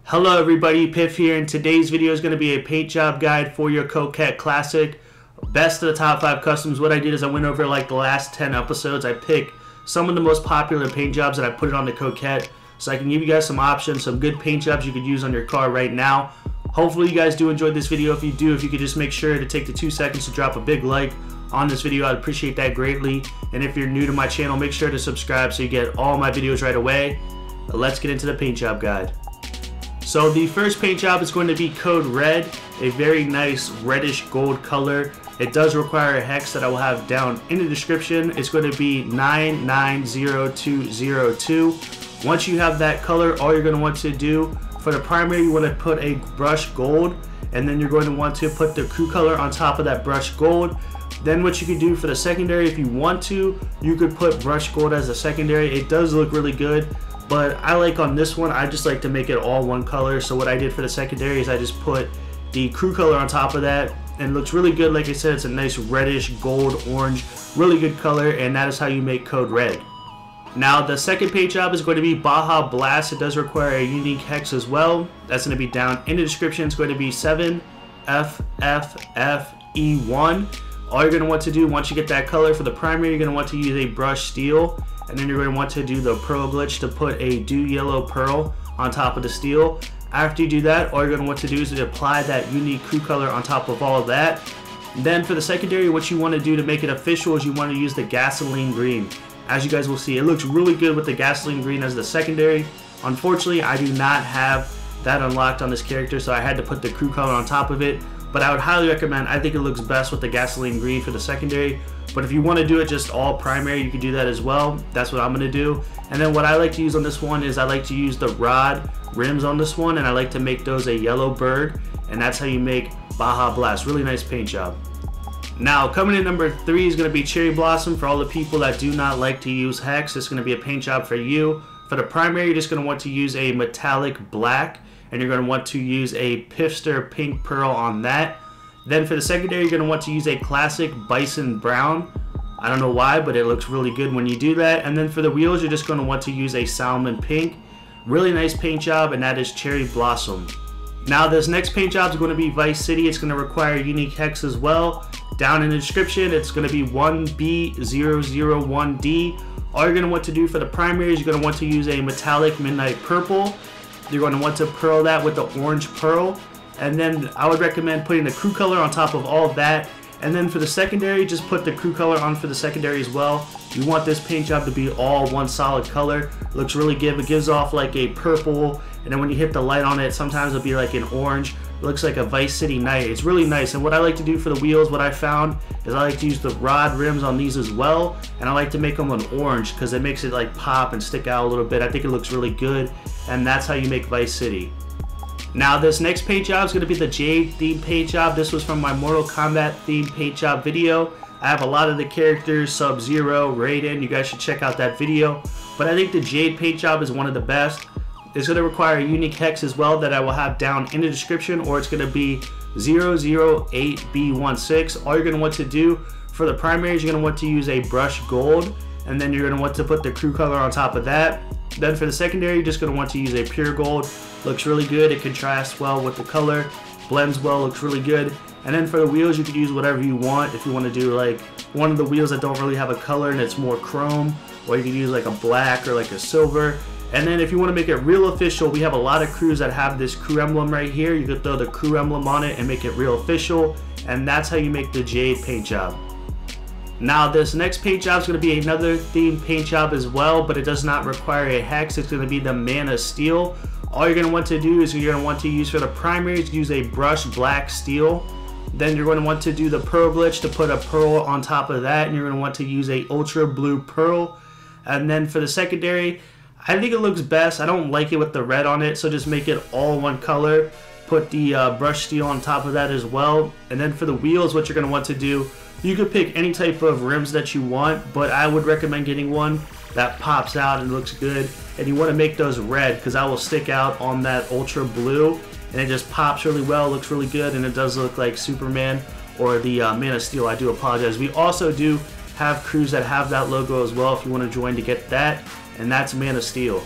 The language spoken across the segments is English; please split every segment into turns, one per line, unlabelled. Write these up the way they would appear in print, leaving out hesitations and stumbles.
Hello everybody, Piff here, and today's video is going to be a paint job guide for your Coquette Classic. Best of the top 5 customs. What I did is I went over like the last 10 episodes. I picked some of the most popular paint jobs and I put it on the Coquette so I can give you guys some options, some good paint jobs you could use on your car right now. Hopefully you guys do enjoy this video. If you do, if you could just make sure to take the 2 seconds to drop a big like on this video, I'd appreciate that greatly. And if you're new to my channel, make sure to subscribe so you get all my videos right away. Let's get into the paint job guide. So the first paint job is going to be Code Red, a very nice reddish gold color. It does require a hex that I will have down in the description. It's going to be 990202. Once you have that color, all you're going to want to do for the primary, you want to put a brush gold, and then you're going to want to put the crew color on top of that brush gold. Then what you can do for the secondary, if you want to, you could put brush gold as a secondary. It does look really good. But I like on this one, I just like to make it all one color. So what I did for the secondary is I just put the crew color on top of that, and it looks really good. Like I said, it's a nice reddish gold orange, really good color, and that is how you make Code Red. Now the second paint job is going to be Baja Blast. It does require a unique hex as well. That's going to be down in the description. It's going to be 7FFFE1. All you're going to want to do once you get that color for the primary, you're going to want to use a brush steel. And then you're going to want to do the pearl glitch to put a dew yellow pearl on top of the steel. After you do that, all you're going to want to do is to apply that unique crew color on top of all of that. Then for the secondary, what you want to do to make it official is you want to use the gasoline green. As you guys will see, it looks really good with the gasoline green as the secondary. Unfortunately, I do not have that unlocked on this character, so I had to put the crew color on top of it. But I would highly recommend, I think it looks best with the gasoline green for the secondary. But if you want to do it just all primary, you can do that as well. That's what I'm going to do. And then what I like to use on this one is I like to use the rod rims on this one, and I like to make those a yellow bird, and that's how you make Baja Blast. Really nice paint job. Now coming in number 3 is going to be Cherry Blossom. For all the people that do not like to use hex, it's going to be a paint job for you. For the primary, you're just going to want to use a metallic black, and you're going to want to use a Piffster pink pearl on that. Then for the secondary, you're going to want to use a classic bison brown. I don't know why, but it looks really good when you do that. And then for the wheels, you're just going to want to use a salmon pink. Really nice paint job, and that is Cherry Blossom. Now this next paint job is going to be Vice City. It's going to require a unique hex as well. Down in the description, it's going to be 1B001D. All you're going to want to do for the primary is you're going to want to use a metallic midnight purple. You're going to want to pearl that with the orange pearl. And then I would recommend putting the crew color on top of all of that. And then for the secondary, just put the crew color on for the secondary as well. You want this paint job to be all one solid color. It looks really good. It gives off like a purple, and then when you hit the light on it, sometimes it'll be like an orange. It looks like a Vice City night. It's really nice. And what I like to do for the wheels, what I found is I like to use the rod rims on these as well, and I like to make them an orange because it makes it like pop and stick out a little bit. I think it looks really good, and that's how you make Vice City. Now this next paint job is going to be the Jade theme paint job. This was from my Mortal Kombat theme paint job video. I have a lot of the characters, Sub-Zero, Raiden. You guys should check out that video. But I think the Jade paint job is one of the best. It's going to require a unique hex as well that I will have down in the description, or it's going to be 008B16. All you're going to want to do for the primary is you're going to want to use a brush gold, and then you're going to want to put the crew color on top of that. Then for the secondary, you're just going to want to use a pure gold. Looks really good. It contrasts well with the color, blends well, looks really good. And then for the wheels, you can use whatever you want. If you want to do like one of the wheels that don't really have a color and it's more chrome, or you can use like a black or like a silver. And then if you want to make it real official, we have a lot of crews that have this crew emblem right here. You could throw the crew emblem on it and make it real official, and that's how you make the Jade paint job. Now this next paint job is going to be another themed paint job as well, but it does not require a hex. It's going to be the Man of Steel. All you're going to want to do is you're going to want to use for the primaries, use a brush black steel. Then you're going to want to do the pearl glitch to put a pearl on top of that, and you're going to want to use a ultra blue pearl. And then for the secondary, I think it looks best. I don't like it with the red on it, so just make it all one color. Put the brush steel on top of that as well. And then for the wheels, what you're going to want to do, you could pick any type of rims that you want, but I would recommend getting one that pops out and looks good. And you want to make those red because that will stick out on that ultra blue, and it just pops really well, looks really good, and it does look like Superman or the Man of Steel. I do apologize. We also do have crews that have that logo as well if you want to join to get that, and that's Man of Steel.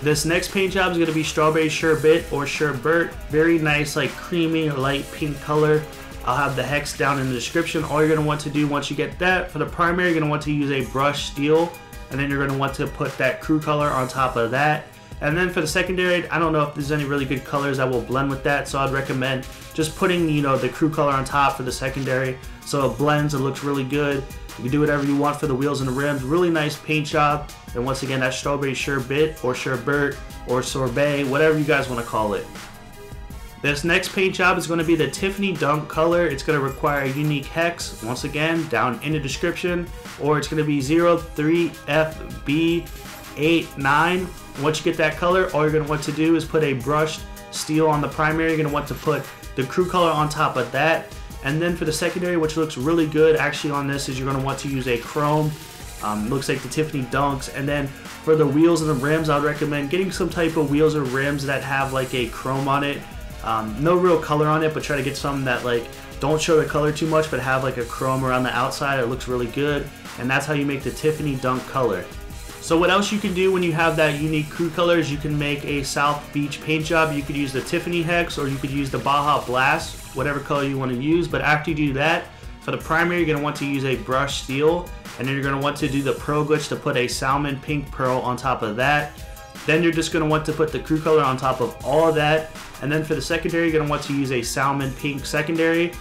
This next paint job is going to be Strawberry Sherbet or Sherbert. Very nice, like creamy, light pink color. I'll have the hex down in the description. All you're going to want to do once you get that, for the primer, you're going to want to use a brush steel. And then you're going to want to put that crew color on top of that. And then for the secondary, I don't know if there's any really good colors that will blend with that. So I'd recommend just putting, the crew color on top for the secondary. So it blends, it looks really good. You can do whatever you want for the wheels and the rims. Really nice paint job. And once again, that's Strawberry Sherbet or Sherbert or Sorbet, whatever you guys want to call it. This next paint job is going to be the Tiffany Dump color. It's going to require a unique hex, once again, down in the description. Or it's going to be 03FB89. Once you get that color, all you're going to want to do is put a brushed steel on the primary. You're going to want to put the crew color on top of that. And then for the secondary, which looks really good actually on this, is you're going to want to use a chrome. Looks like the Tiffany Dunks. And then for the wheels and the rims, I would recommend getting some type of wheels or rims that have like a chrome on it. No real color on it, but try to get some that like don't show the color too much, but have like a chrome around the outside. It looks really good. And that's how you make the Tiffany Dunk color. So what else you can do when you have that unique crew colors, you can make a South Beach paint job. You could use the Tiffany Hex or you could use the Baja Blast, whatever color you want to use. But after you do that, for the primary, you're going to want to use a brush steel. And then you're going to want to do the Pro Glitch to put a salmon pink pearl on top of that. Then you're just going to want to put the crew color on top of all of that. And then for the secondary, you're going to want to use a salmon pink secondary.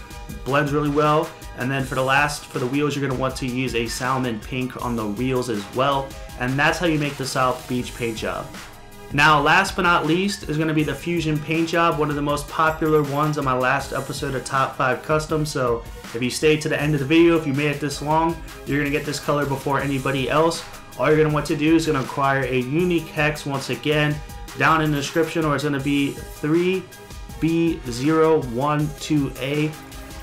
Blends really well. And then for the wheels, you're going to want to use a salmon pink on the wheels as well. And that's how you make the South Beach paint job. Now, last but not least is going to be the Fusion paint job, one of the most popular ones on my last episode of Top 5 Custom. So if you stayed to the end of the video, if you made it this long, you're going to get this color before anybody else. All you're going to want to do is going to acquire a unique hex once again down in the description, or it's going to be 3B012A.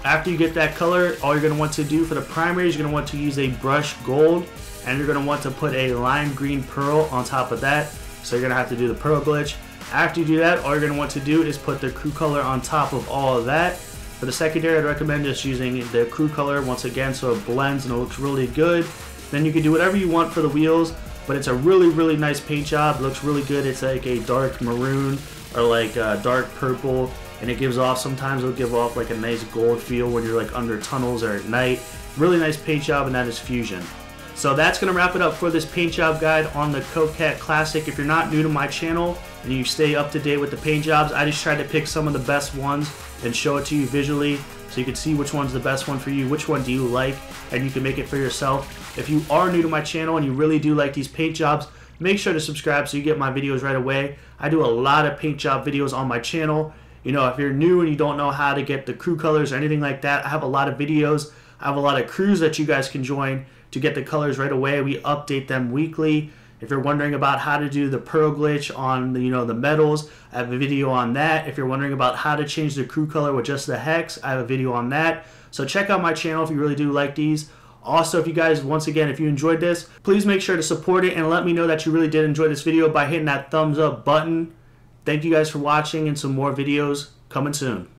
After you get that color, all you're going to want to do for the primary is you're going to want to use a brush gold, and you're going to want to put a lime green pearl on top of that. So you're going to have to do the pearl glitch. After you do that, all you're going to want to do is put the crew color on top of all of that. For the secondary, I'd recommend just using the crew color once again so it blends and it looks really good. Then you can do whatever you want for the wheels, but it's a really nice paint job. It looks really good. It's like a dark maroon or like a dark purple, and it gives off, sometimes it'll give off like a nice gold feel when you're like under tunnels or at night. Really nice paint job, and that is Fusion. So that's going to wrap it up for this paint job guide on the Coquette Classic. If you're not new to my channel and you stay up to date with the paint jobs, I just tried to pick some of the best ones and show it to you visually so you can see which one's the best one for you, which one do you like, and you can make it for yourself. If you are new to my channel and you really do like these paint jobs, make sure to subscribe so you get my videos right away. I do a lot of paint job videos on my channel. You know, if you're new and you don't know how to get the crew colors or anything like that, I have a lot of videos. I have a lot of crews that you guys can join to get the colors right away. We update them weekly. If you're wondering about how to do the pearl glitch on the, the metals, I have a video on that. If you're wondering about how to change the crew color with just the hex, I have a video on that. So check out my channel if you really do like these. Also, if you guys, once again, if you enjoyed this, please make sure to support it and let me know that you really did enjoy this video by hitting that thumbs up button. Thank you guys for watching, and some more videos coming soon.